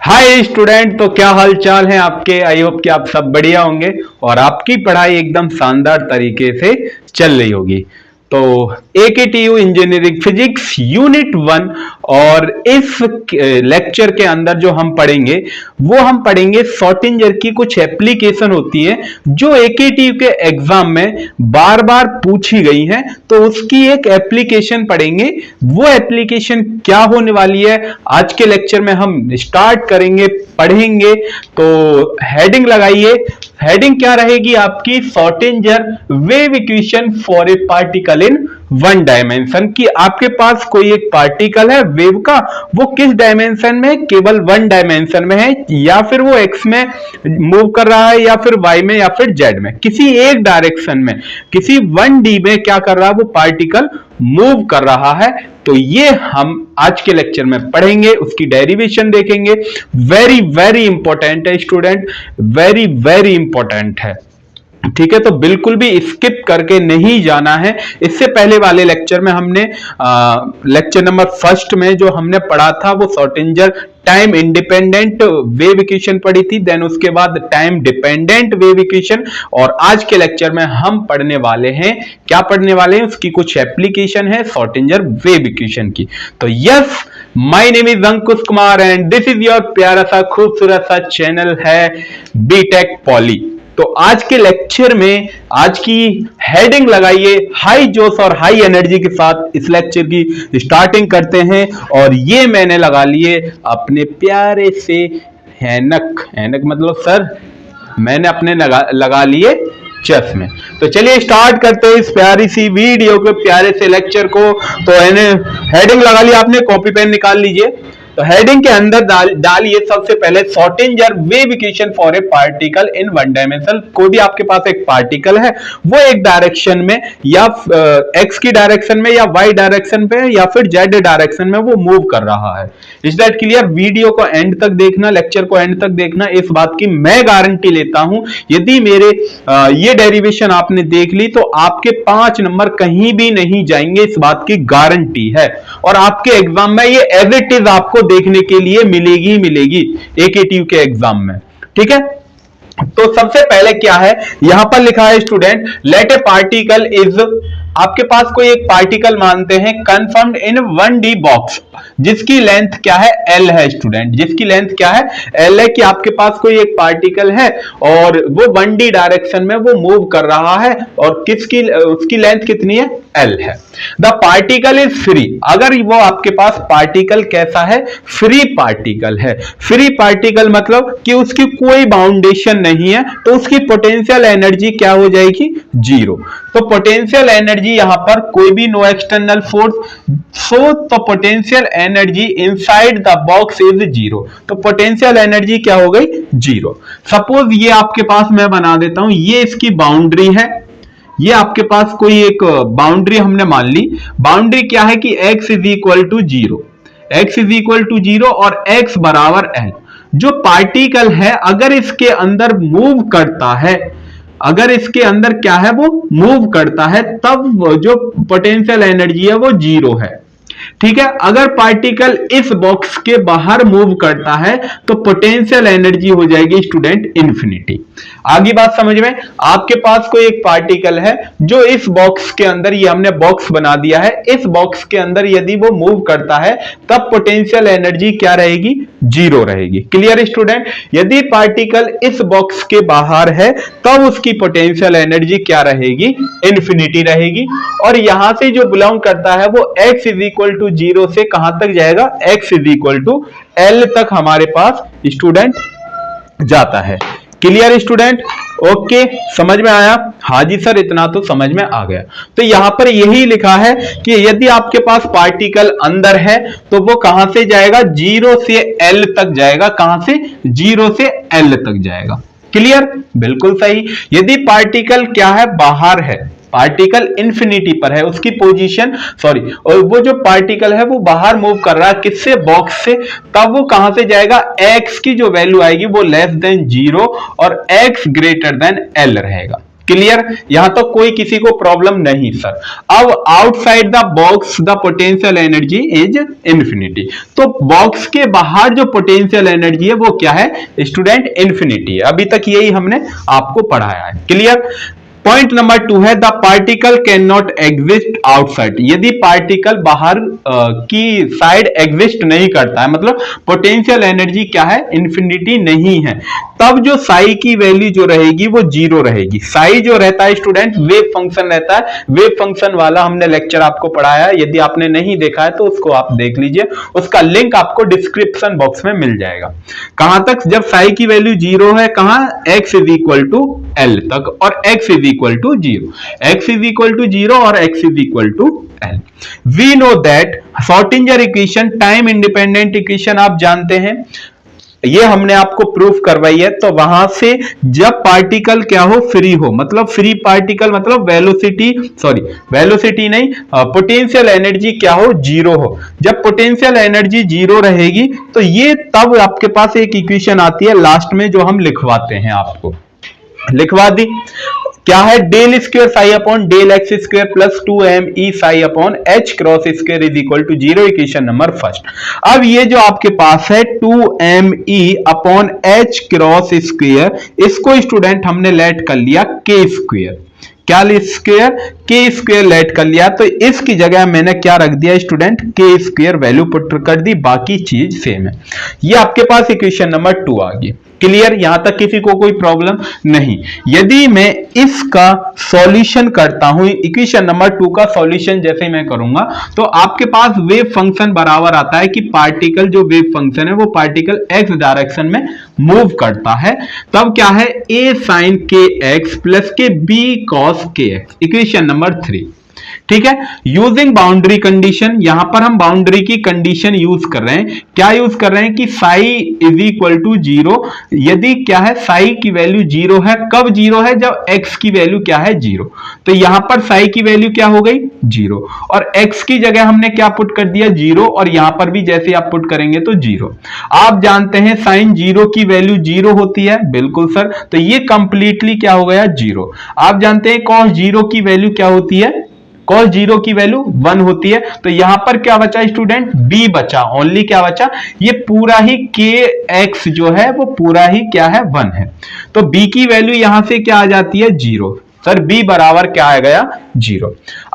Hi student, तो क्या हाल चाल है आपके। आई होप कि आप सब बढ़िया होंगे और आपकी पढ़ाई एकदम शानदार तरीके से चल रही होगी। तो AKTU इंजीनियरिंग फिजिक्स यूनिट 1 और इस लेक्चर के अंदर जो हम पढ़ेंगे वो हम पढ़ेंगे शॉर्टिंजर की कुछ एप्लीकेशन होती है जो AKTU के एग्जाम में बार बार पूछी गई हैं। तो उसकी एक एप्लीकेशन पढ़ेंगे। वो एप्लीकेशन क्या होने वाली है आज के लेक्चर में हम स्टार्ट करेंगे, पढ़ेंगे। तो हेडिंग लगाइए। हेडिंग क्या रहेगी आपकी? Schrodinger wave equation for a particle in one dimension. कि आपके पास कोई एक पार्टिकल है वेव का, वो किस डायमेंशन में? केवल वन डायमेंशन में है, या फिर वो एक्स में मूव कर रहा है, या फिर वाई में, या फिर जेड में। किसी एक डायरेक्शन में, किसी 1D में क्या कर रहा है वो पार्टिकल? मूव कर रहा है। तो ये हम आज के लेक्चर में पढ़ेंगे, उसकी डेरिवेशन देखेंगे। वेरी वेरी इंपॉर्टेंट है स्टूडेंट, वेरी वेरी इंपॉर्टेंट है। ठीक है, तो बिल्कुल भी स्किप करके नहीं जाना है। इससे पहले वाले लेक्चर में हमने लेक्चर नंबर फर्स्ट में जो हमने पढ़ा था वो शॉर्टिंजर टाइम इंडिपेंडेंट वेव इक्वेशन पढ़ी थी, देन उसके बाद टाइम डिपेंडेंट वेव इक्वेशन। और आज के लेक्चर में हम पढ़ने वाले हैं, क्या पढ़ने वाले हैं? उसकी कुछ एप्लीकेशन है शॉर्टिंजर वेव इक्वेशन की। तो yes, my name is Ankush Kumar and this is your प्यारा सा खूबसूरत सा चैनल है बीटेक पॉली। तो आज के लेक्चर में आज की हेडिंग लगाइए, हाई जोश और हाई एनर्जी के साथ इस लेक्चर की स्टार्टिंग करते हैं। और ये मैंने लगा लिए अपने प्यारे से ऐनक, ऐनक मतलब सर, मैंने अपने लगा लिए चश्मे। तो चलिए स्टार्ट करते हैं इस प्यारी सी वीडियो के प्यारे से लेक्चर को। तो हेडिंग लगा लिया आपने, कॉपी पेन निकाल लीजिए। तो हेडिंग के अंदर डालिए सबसे पहले Schrodinger wave equation for a particle in one dimension. कोई भी आपके पास एक पार्टिकल है, वो एक डायरेक्शन में, या एक्स की डायरेक्शन में, या वाई डायरेक्शन पे, या फिर जेड डायरेक्शन में वो मूव कर रहा है। Is that clear? वीडियो को एंड तक देखना, लेक्चर को एंड तक देखना। इस बात की मैं गारंटी लेता हूं, यदि मेरे ये डेरिवेशन आपने देख ली तो आपके 5 नंबर कहीं भी नहीं जाएंगे, इस बात की गारंटी है। और आपके एग्जाम में ये एज इट इज आपको देखने के लिए मिलेगी AKTU के एग्जाम में। ठीक है, तो सबसे पहले क्या है यहां पर लिखा है student, let a particle is, आपके पास कोई एक पार्टिकल मानते हैं कन्फर्म्ड इन 1D बॉक्स, जिसकी लेंथ क्या है? L है स्टूडेंट। जिसकी लेंथ क्या है? L है। कि आपके पास कोई एक पार्टिकल है और वो 1D डायरेक्शन में वो मूव कर रहा है, और किसकी, उसकी लेंथ कितनी है? L है। The particle is free. अगर वो आपके पास पार्टिकल कैसा है? फ्री पार्टिकल है। फ्री पार्टिकल मतलब कि उसकी कोई बाउंडेशन नहीं है, तो उसकी पोटेंशियल एनर्जी क्या हो जाएगी? जीरो। तो पोटेंशियल एनर्जी यहां पर कोई भी नो एक्सटर्नल फोर्स, तो potential energy inside the box is zero. तो पोटेंशियल एनर्जी क्या हो गई? जीरो। सपोज ये आपके पास मैं बना देता हूं, ये इसकी बाउंड्री है। ये आपके पास कोई एक बाउंड्री हमने मान ली। बाउंड्री क्या है कि x is equal to zero, x is equal to zero और x बराबर l। जो पार्टिकल है अगर इसके अंदर मूव करता है, अगर इसके अंदर क्या है वो मूव करता है, तब जो पोटेंशियल एनर्जी है वो जीरो है। ठीक है, अगर पार्टिकल इस बॉक्स के बाहर मूव करता है तो पोटेंशियल एनर्जी हो जाएगी स्टूडेंट इन्फिनिटी। आगे बात समझ में? आपके पास कोई एक पार्टिकल है जो इस बॉक्स के अंदर, ये हमने बॉक्स बना दिया है, इस बॉक्स के अंदर यदि वो मूव करता है तब पोटेंशियल एनर्जी क्या रहेगी? जीरो रहेगी। Clear student? यदि पार्टिकल इस बॉक्स के बाहर है तब उसकी पोटेंशियल एनर्जी क्या रहेगी? इन्फिनिटी रहेगी। और यहां से जो बिलोंग करता है वो x is equal to zero से कहां तक जाएगा? x is equal to L तक हमारे पास स्टूडेंट जाता है। Clear student? ओके, समझ में आया? हाँ जी सर, इतना तो समझ में आ गया। तो यहां पर यही लिखा है कि यदि आपके पास पार्टिकल अंदर है तो वो कहां से जाएगा? जीरो से L तक जाएगा। कहां से? जीरो से L तक जाएगा। क्लियर? बिल्कुल सही। यदि पार्टिकल क्या है? बाहर है, पार्टिकल इंफिनिटी पर है, उसकी पोजीशन, सॉरी, और वो जो पार्टिकल है वो बाहर मूव कर रहा है, किससे? बॉक्स से। तब वो कहां से जाएगा? x की जो वैल्यू आएगी वो लेस देन जीरो और x ग्रेटर देन L रहेगा। क्लियर, यहां तो कोई किसी को प्रॉब्लम नहीं सर। अब outside the box the potential energy is infinity, तो बॉक्स के बाहर जो पोटेंशियल एनर्जी है वो क्या है स्टूडेंट, इंफिनिटी है। अभी तक यही हमने आपको पढ़ाया है। क्लियर। पॉइंट नंबर 2 है the particle can not exist outside, यदि पार्टिकल बाहर की साइड एग्जिस्ट नहीं करता है, मतलब पोटेंशियल एनर्जी क्या है इंफिनिटी नहीं है, तब जो साई की वैल्यू जो रहेगी वो जीरो रहेगी। साई जो रहता है स्टूडेंट वेव फंक्शन रहता है, वेव फंक्शन वाला हमने लेक्चर आपको पढ़ाया है, यदि आपने नहीं देखा है तो उसको आप देख लीजिए, उसका लिंक आपको डिस्क्रिप्शन बॉक्स में मिल जाएगा। कहां तक, जब साई की वैल्यू जीरो है, कहां x is equal to L तक, और x is equal to zero, x is equal to zero और x is equal to L. We know that Schrödinger equation time independent equation आप जानते हैं, ये हमने आपको प्रूफ करवाई है। तो वहां से जब पार्टिकल क्या हो फ्री हो, मतलब फ्री पार्टिकल मतलब वेलोसिटी नहीं, पोटेंशियल एनर्जी क्या हो जीरो हो। जब पोटेंशियल एनर्जी जीरो रहेगी तो ये तब आपके पास एक इक्वेशन आती है लास्ट में जो हम लिखवाते हैं, आपको लिखवा दी, क्या है del square psi upon del X square plus 2m psi upon h cross square is equal to zero, equation number first. अब ये जो आपके पास है 2m upon h cross square, इसको स्टूडेंट हमने लेट कर लिया k स्क्वायर, क्या स्क्वायर के स्क्वायर लेट कर लिया, तो इसकी जगह मैंने क्या रख दिया स्टूडेंट के स्क्वायर वैल्यू पुट कर दी, बाकी चीज सेम है। ये आपके पास इक्वेशन नंबर 2 आ गई। क्लियर, यहां तक किसी को कोई प्रॉब्लम नहीं। यदि मैं इसका सॉल्यूशन करता हूं, इक्वेशन नंबर 2 का सॉल्यूशन जैसे मैं करूंगा तो आपके पास वेव फंक्शन बराबर आता है कि पार्टिकल जो वेव फंक्शन है वो पार्टिकल x डायरेक्शन में मूव करता है, तब क्या है a sin kx प्लस के b cos kx, equation number 3। ठीक है, यूजिंग बाउंड्री कंडीशन, यहां पर हम बाउंड्री की कंडीशन यूज कर रहे हैं, क्या यूज कर रहे हैं कि psi is equal to zero, यदि क्या है साई की वैल्यू जीरो है, कब जीरो है जब x की वैल्यू क्या है जीरो, तो यहां पर साई की वैल्यू क्या हो गई जीरो, और x की जगह हमने क्या पुट कर दिया जीरो, और यहां पर भी जैसे आप पुट करेंगे तो जीरो। आप जानते हैं साइन जीरो की वैल्यू जीरो होती है, बिल्कुल सर, तो ये कंप्लीटली क्या हो गया जीरो। आप जानते हैं कॉस जीरो की वैल्यू क्या होती है, कॉस जीरो की वैल्यू 1 होती है, तो यहां पर क्या बचा स्टूडेंट b बचा, ओनली क्या बचा, ये पूरा ही kx जो है वो पूरा ही क्या है 1 है, तो b की वैल्यू यहां से क्या आ जाती है जीरो, सर b बराबर क्या आ गया जीरो।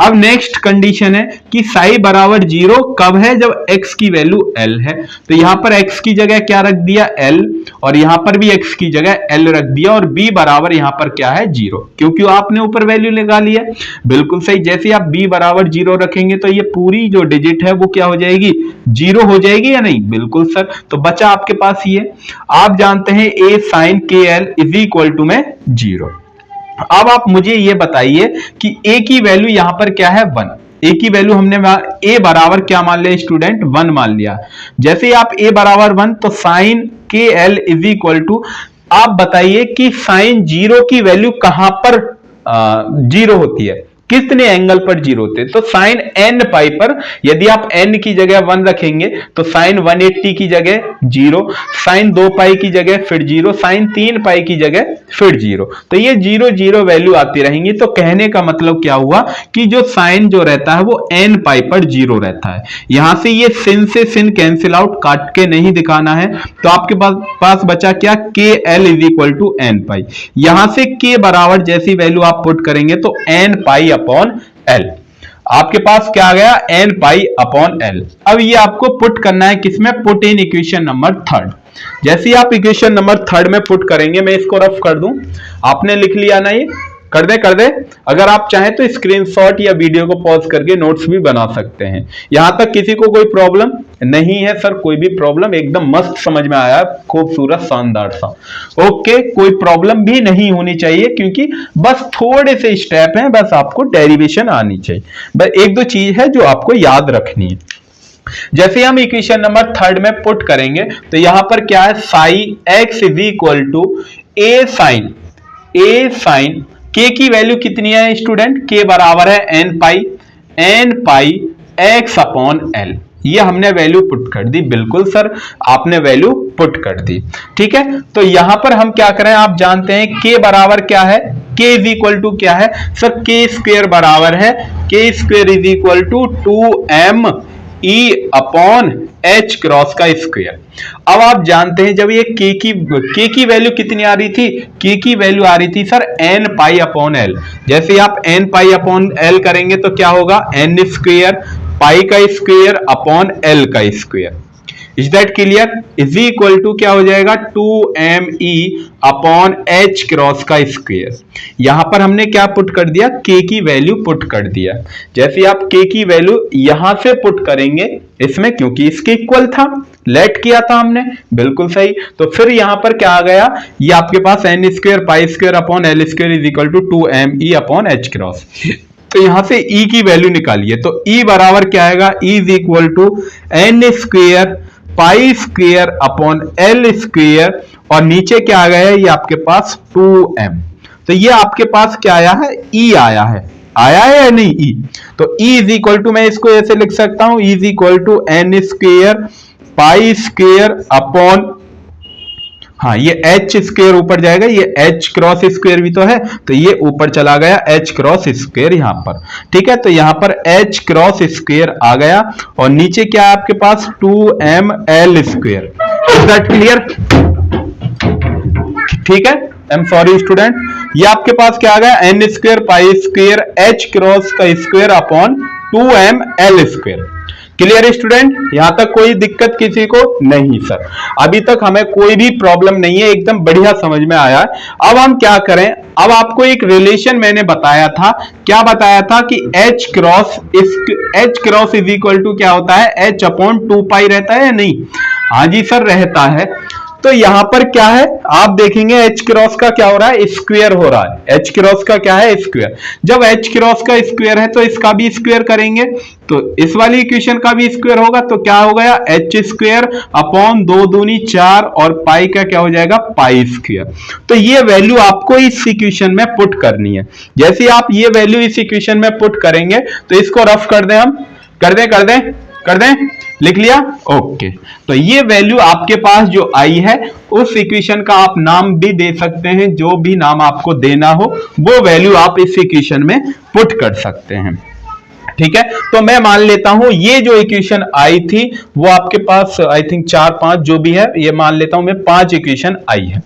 अब नेक्स्ट कंडीशन है कि साई बराबर जीरो कब है जब x की वैल्यू l है, तो यहां पर x की जगह क्या रख दिया l, और यहां पर भी x की जगह l रख दिया, और b बराबर यहां पर क्या है जीरो, क्योंकि आपने ऊपर वैल्यू लगा ली है, बिल्कुल सही। जैसे आप b बराबर जीरो रखेंगे तो ये पूरी जो डिजिट है वो क्या हो जाएगी जीरो हो जाएगी या नहीं, बिल्कुल सर। तो बचा आपके पास ये, आप जानते हैं a sin kl is equal to में जीरो। अब आप मुझे ये बताइए कि a की वैल्यू यहां पर क्या है 1, a की वैल्यू हमने a बराबर क्या मान लिया स्टूडेंट 1 मान लिया। जैसे आप a बराबर 1 तो साइन के एल इज इक्वल टू, आप बताइए कि साइन जीरो की वैल्यू कहां पर जीरो होती है, कितने एंगल पर जीरो होते हैं, तो साइन एन पाई पर यदि आप एन की जगह 1 रखेंगे तो साइन 180 की जगह जीरो, साइन 2 पाई की जगह फिर जीरो, साइन 3 पाई की जगह फिर जीरो, तो ये जीरो जीरो वैल्यू आती रहेंगी। तो कहने का मतलब क्या हुआ कि जो साइन जो रहता है वो एन पाई पर जीरो रहता है। यहां से ये सिन से सिन कैंसिल आउट, काट के नहीं दिखाना है, तो आपके पास बचा क्या K L is equal to N pi, यहां से के बराबर जैसी वैल्यू आप पुट करेंगे तो एन पाई अपॉन एल, आपके पास क्या आ गया एन पाई अपॉन एल। अब ये आपको पुट करना है किसमें, पुट इन इक्वेशन नंबर 3। जैसे ही आप इक्वेशन नंबर 3 में पुट करेंगे, मैं इसको रफ कर दूं, आपने लिख लिया ना, ये कर दे। अगर आप चाहें तो स्क्रीनशॉट या वीडियो को पॉज करके नोट्स भी बना सकते हैं। यहां तक किसी को कोई प्रॉब्लम नहीं है सर, कोई भी प्रॉब्लम, एकदम मस्त समझ में आया, खूबसूरत शानदार सा, ओके, कोई प्रॉब्लम भी नहीं होनी चाहिए, क्योंकि बस थोड़े से स्टेप हैं, बस आपको डेरिवेशन आनी चाहिए, बस एक दो चीज है जो आपको याद रखनी है। जैसे हम इक्वेशन नंबर 3 में पुट करेंगे तो यहां पर क्या है, psi X is equal to a sine K की वैल्यू कितनी है स्टूडेंट, के बराबर है N pi X upon L, ये हमने वैल्यू पुट कर दी। बिल्कुल सर, आपने वैल्यू पुट कर दी। ठीक है, तो यहां पर हम क्या करें, आप जानते हैं k बराबर क्या है, k इज इक्वल टू क्या है सर, k स्क्वेयर बराबर है, k square is equal to 2m e upon h cross का स्क्वायर। अब आप जानते हैं जब ये k की वैल्यू कितनी आ रही थी, k की वैल्यू आ रही थी sir n pi upon l। जैसे आप n पाई अपॉन l करेंगे तो क्या होगा, n स्क्वायर पाई का स्क्वायर अपॉन l का square. Is that clear, is equal to क्या हो जाएगा, 2me अपॉन h क्रॉस का स्क्वायर। यहां पर हमने क्या पुट कर दिया, k की वैल्यू पुट कर दिया। जैसे आप k की वैल्यू यहां से पुट करेंगे इसमें, क्योंकि इसके इक्वल था, लेट किया था हमने, बिल्कुल सही। तो फिर यहां पर क्या आ गया, ये आपके पास n square pi square upon l square is equal to 2me upon h cross. तो यहां से e की वैल्यू निकालिए, तो e बराबर क्या आएगा, e is equal to n square pi square upon l square, और नीचे क्या आ गया है, ये आपके पास 2m। तो ये आपके पास क्या आया है, e आया है या नहीं, e। तो e इज इक्वल टू, मैं इसको ऐसे लिख सकता हूं, e is equal to n square pi square upon, हाँ ये h स्क्वायर ऊपर जाएगा, ये h क्रॉस स्क्वायर भी तो है, तो ये ऊपर चला गया h क्रॉस स्क्वायर यहां पर। ठीक है, तो यहां पर h क्रॉस स्क्वायर आ गया, और नीचे क्या है आपके पास 2ml square. Is that clear, ठीक है, आई एम सॉरी स्टूडेंट, ये आपके पास क्या आ गया, n square pi square h cross का square upon 2ml square. Clear student, यहां तक कोई दिक्कत किसी को नहीं सर, अभी तक हमें कोई भी प्रॉब्लम नहीं है, एकदम बढ़िया समझ में आया है। अब हम क्या करें, अब आपको एक रिलेशन मैंने बताया था, क्या बताया था कि h cross is equal to क्या होता है, h अपॉन 2 पाई रहता है या नहीं, हाँ जी सर रहता है। तो यहां पर क्या है, आप देखेंगे h क्रॉस का क्या हो रहा है, स्क्वायर हो रहा है, h क्रॉस का क्या है, स्क्वायर। जब h क्रॉस का स्क्वायर है तो इसका भी स्क्वायर करेंगे, तो इस वाली इक्वेशन का भी स्क्वायर होगा, तो क्या हो गया, h स्क्वायर अपॉन 2 दूनी 4 और पाई का क्या हो जाएगा, पाई स्क्वायर। तो ये वैल्यू आपको इस इक्वेशन में पुट करनी है। जैसे आप ये वैल्यू इस इक्वेशन में पुट करेंगे तो इसको रफ कर दें, हम कर दें, लिख लिया, ओके। तो ये वैल्यू आपके पास जो आई है, उस इक्वेशन का आप नाम भी दे सकते हैं, जो भी नाम आपको देना हो वो वैल्यू आप इस इक्वेशन में पुट कर सकते हैं। ठीक है, तो मैं मान लेता हूं ये जो इक्वेशन आई थी वो आपके पास आई थिंक 4-5 जो भी है, ये मान लेता हूं मैं 5 इक्वेशन आई है।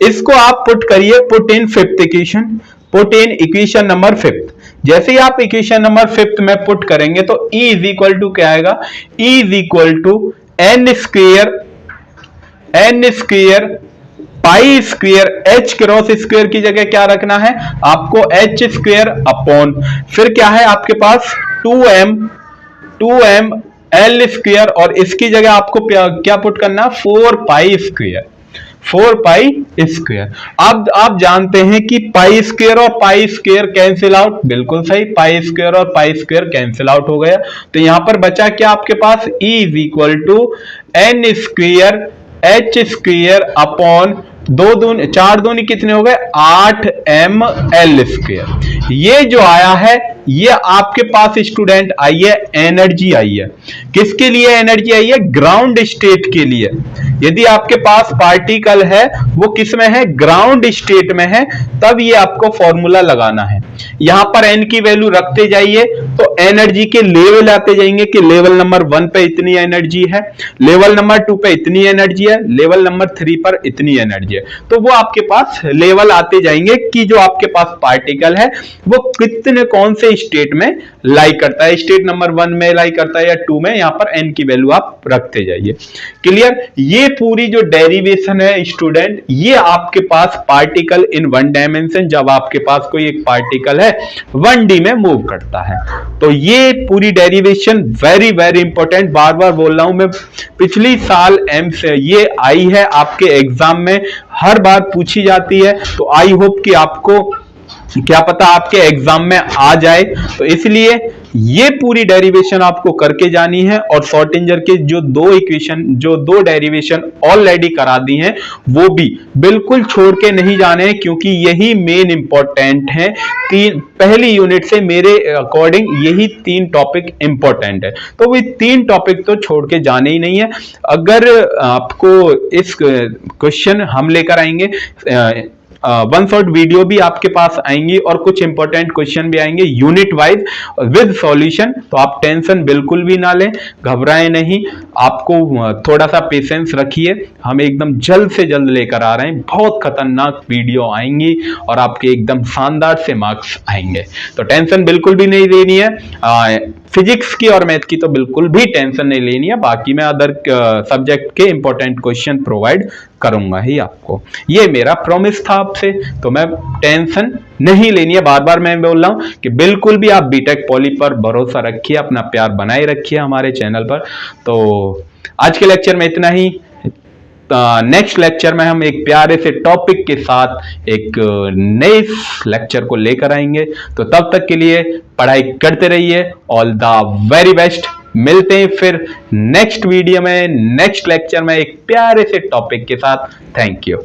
इसको आप पुट करिए, put in fifth equation, put in equation number 5। जैसे ही आप इक्वेशन नंबर 5 में पुट करेंगे तो E इज इक्वल टू क्या आएगा, E is equal to n square pi square h cross square की जगह क्या रखना है आपको, h स्क्वेयर अपॉन, फिर क्या है आपके पास 2m l स्क्वेयर, और इसकी जगह आपको क्या पुट करना, 4 पाई स्क्वेयर। अब आप जानते हैं कि पाई स्क्वेयर और पाई स्क्वेयर कैंसिल आउट, बिल्कुल सही, पाई स्क्वेयर और पाई स्क्वेयर कैंसिल आउट हो गया। तो यहां पर बचा क्या आपके पास, E is equal to n square h square upon 4 दूनी कितने हो गए, 8ml स्क्वेयर। ये जो आया है ये आपके पास स्टूडेंट आई है, एनर्जी आई है। किसके लिए एनर्जी आई है, ग्राउंड स्टेट के लिए। यदि आपके पास पार्टिकल है वो किस में है, ग्राउंड स्टेट में है, तब ये आपको फॉर्मूला लगाना है। यहां पर n की वैल्यू रखते जाइए तो एनर्जी के लेवल आते जाएंगे कि लेवल नंबर 1 पे इतनी एनर्जी है, लेवल नंबर 2 पे इतनी एनर्जी है, लेवल नंबर 3 पर इतनी एनर्जी है। तो वो आपके पास लेवल आते जाएंगे कि जो आपके पास पार्टिकल है वो कितने कौन से स्टेट में लाई करता है, स्टेट नंबर 1 में लाई करता है या 2 में, यहां पर n की वैल्यू आप रखते जाइए। क्लियर, ये पूरी जो डेरिवेशन है स्टूडेंट, ये आपके पास पार्टिकल इन 1 डायमेंशन, जब आपके पास कोई एक पार्टिकल है 1D में मूव करता है, तो ये पूरी डेरिवेशन वेरी वेरी इंपॉर्टेंट, बार बार बोल रहा हूं मैं, पिछली साल एम से ये आई है आपके एग्जाम में, हर बार पूछी जाती है। तो आई होप कि आपको क्या पता आपके एग्जाम में आ जाए, तो इसलिए ये पूरी डेरिवेशन आपको करके जानी है। और शॉर्टिंजर के जो दो इक्वेशन, जो दो डेरिवेशन ऑलरेडी करा दी हैं, वो भी बिल्कुल छोड़ के नहीं जाने हैं, क्योंकि यही मेन इंपॉर्टेंट है। पहली यूनिट से मेरे अकॉर्डिंग यही 3 टॉपिक इंपॉर्टेंट है, तो वो 3 टॉपिक तो छोड़ के जाने ही नहीं है। अगर आपको इस क्वेश्चन हम लेकर आएंगे, वन शॉट वीडियो भी आपके पास आएंगी और कुछ इंपॉर्टेंट क्वेश्चन भी आएंगे यूनिट वाइज विद सॉल्यूशन, तो आप टेंशन बिल्कुल भी ना लें, घबराएं नहीं। आपको थोड़ा सा पेशेंस रखिए, हम एकदम जल्द से जल्द लेकर आ रहे हैं। बहुत खतरनाक वीडियो आएंगी और आपके एकदम शानदार से मार्क्स आएंगे, तो टेंशन बिल्कुल भी नहीं लेनी है। फिजिक्स की और मैथ की तो बिल्कुल भी टेंशन नहीं लेनी है, बाकी मैं अदर सब्जेक्ट के इंपॉर्टेंट क्वेश्चन प्रोवाइड करूंगा ही आपको, ये मेरा प्रॉमिस था आपसे। तो मैं टेंशन नहीं लेनी है, बार बार मैं बोल रहा हूं कि बिल्कुल भी आप बीटेक पॉली पर भरोसा रखिए, अपना प्यार बनाए रखिए हमारे चैनल पर। तो आज के लेक्चर में इतना ही। नेक्स्ट लेक्चर में हम एक प्यारे से टॉपिक के साथ एक नए लेक्चर को लेकर आएंगे, तो तब तक के लिए पढ़ाई करते रहिए। All the very best. मिलते हैं फिर नेक्स्ट वीडियो में, नेक्स्ट लेक्चर में एक प्यारे से टॉपिक के साथ। Thank you.